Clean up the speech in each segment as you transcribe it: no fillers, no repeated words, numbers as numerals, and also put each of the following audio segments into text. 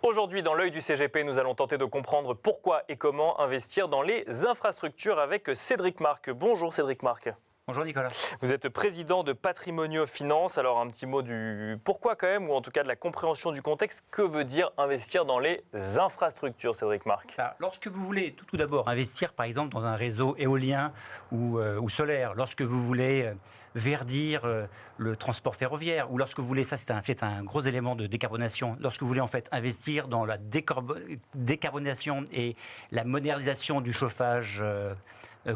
Aujourd'hui, dans l'œil du CGP, nous allons tenter de comprendre pourquoi et comment investir dans les infrastructures avec Cédric Marc. Bonjour Cédric Marc. Bonjour Nicolas. Vous êtes président de Patrimonio Finance. Alors un petit mot du pourquoi quand même, ou en tout cas de la compréhension du contexte. Que veut dire investir dans les infrastructures, Cédric Marc? Alors, lorsque vous voulez tout d'abord investir par exemple dans un réseau éolien ou solaire, lorsque vous voulez verdir le transport ferroviaire, ou lorsque vous voulez, ça c'est un gros élément de décarbonation, lorsque vous voulez en fait investir dans la décarbonation et la modernisation du chauffage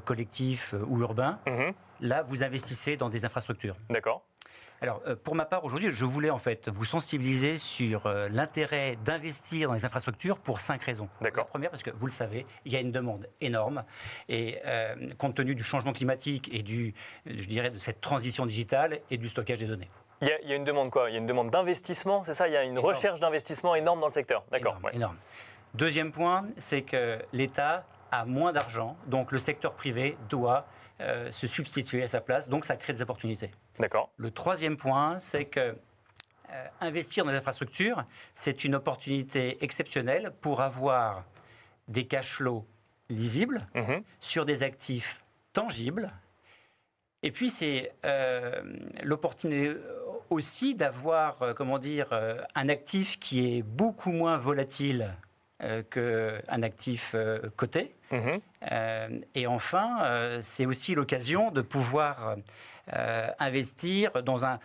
collectif ou urbain, là vous investissez dans des infrastructures. D'accord. Alors, pour ma part, aujourd'hui, je voulais en fait vous sensibiliser sur l'intérêt d'investir dans les infrastructures pour 5 raisons. D'accord. La première, parce que vous le savez, il y a une demande énorme et compte tenu du changement climatique et je dirais, de cette transition digitale et du stockage des données. Il y a une demande quoi? Il y a une demande d'investissement, c'est ça? Il y a une recherche d'investissement énorme dans le secteur. D'accord. Énorme, énorme. Deuxième point, c'est que l'État a moins d'argent, donc le secteur privé doit se substituer à sa place, donc ça crée des opportunités. D'accord. Le troisième point, c'est que investir dans les infrastructures, c'est une opportunité exceptionnelle pour avoir des cash flows lisibles sur des actifs tangibles. Et puis, c'est l'opportunité aussi d'avoir, un actif qui est beaucoup moins volatile qu'un actif coté. Et enfin, c'est aussi l'occasion de pouvoir investir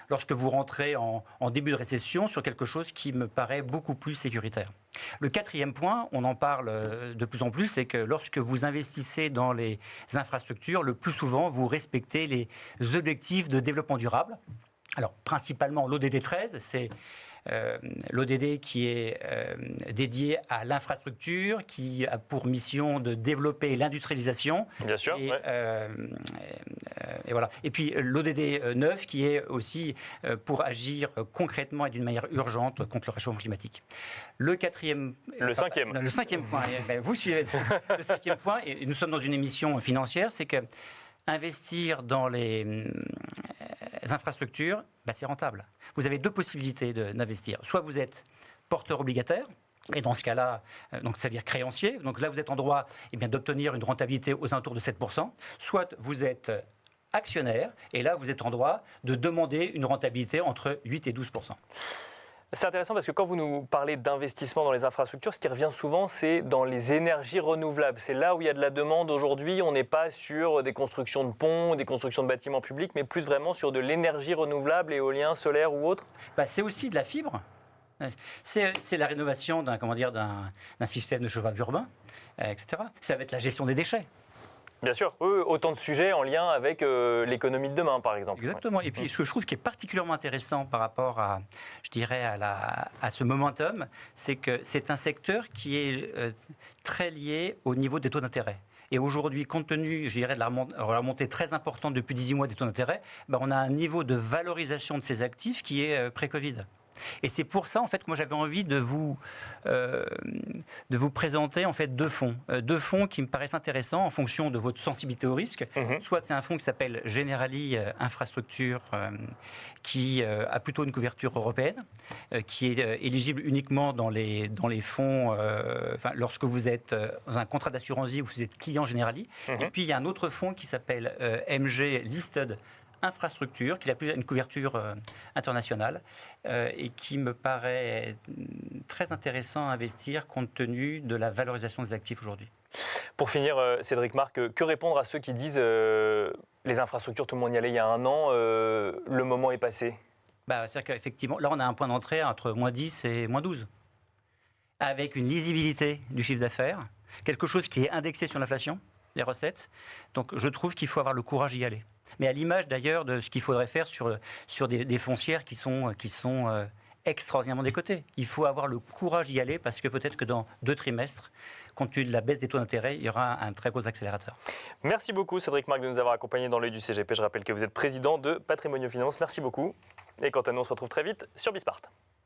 lorsque vous rentrez en début de récession sur quelque chose qui me paraît beaucoup plus sécuritaire. Le quatrième point, on en parle de plus en plus, c'est que lorsque vous investissez dans les infrastructures, le plus souvent, vous respectez les objectifs de développement durable. Alors, principalement, l'ODD 13, c'est l'ODD qui est dédié à l'infrastructure, qui a pour mission de développer l'industrialisation. Bien sûr. Et voilà. Et puis l'ODD 9 qui est aussi pour agir concrètement et d'une manière urgente contre le réchauffement climatique. Le cinquième point, vous suivez le cinquième point, et nous sommes dans une émission financière, c'est que investir dans les infrastructures, c'est rentable. Vous avez deux possibilités d'investir. Soit vous êtes porteur obligataire, et dans ce cas-là, c'est-à-dire créancier, donc là vous êtes en droit d'obtenir une rentabilité aux alentours de 7%, soit vous êtes actionnaire, et là vous êtes en droit de demander une rentabilité entre 8 et 12%. C'est intéressant parce que quand vous nous parlez d'investissement dans les infrastructures, ce qui revient souvent, c'est dans les énergies renouvelables. C'est là où il y a de la demande aujourd'hui. On n'est pas sur des constructions de ponts, des constructions de bâtiments publics, mais plus vraiment sur de l'énergie renouvelable, éolien, solaire ou autre. C'est aussi de la fibre. C'est la rénovation d'un système de chauffage urbain, etc. Ça va être la gestion des déchets. Bien sûr, autant de sujets en lien avec l'économie de demain, par exemple. Exactement. Et puis, ce que je trouve qui est particulièrement intéressant par rapport à ce momentum, c'est que c'est un secteur qui est très lié au niveau des taux d'intérêt. Et aujourd'hui, compte tenu, de la remontée très importante depuis 18 mois des taux d'intérêt, on a un niveau de valorisation de ces actifs qui est pré-Covid. Et c'est pour ça, en fait, que moi j'avais envie de vous présenter en fait deux fonds qui me paraissent intéressants en fonction de votre sensibilité au risque. Soit c'est un fonds qui s'appelle Generali Infrastructure, qui a plutôt une couverture européenne, qui est éligible uniquement dans les fonds, lorsque vous êtes dans un contrat d'assurance vie ou vous êtes client Generali. Et puis il y a un autre fonds qui s'appelle MG Listed Infrastructure, qui a une couverture internationale et qui me paraît très intéressant à investir compte tenu de la valorisation des actifs aujourd'hui. Pour finir, Cédric Marc, que répondre à ceux qui disent les infrastructures, tout le monde y allait il y a un an, le moment est passé? C'est-à-dire qu'effectivement, là on a un point d'entrée entre moins 10 et moins 12, avec une lisibilité du chiffre d'affaires, quelque chose qui est indexé sur l'inflation, les recettes. Donc je trouve qu'il faut avoir le courage d'y aller. Mais à l'image d'ailleurs de ce qu'il faudrait faire sur des foncières qui sont extraordinairement décotées. Il faut avoir le courage d'y aller parce que peut-être que dans 2 trimestres, compte tenu de la baisse des taux d'intérêt, il y aura un très gros accélérateur. Merci beaucoup Cédric Marc de nous avoir accompagnés dans l'œil du CGP. Je rappelle que vous êtes président de Patrimonio Finance. Merci beaucoup. Et quant à nous, on se retrouve très vite sur Bismart.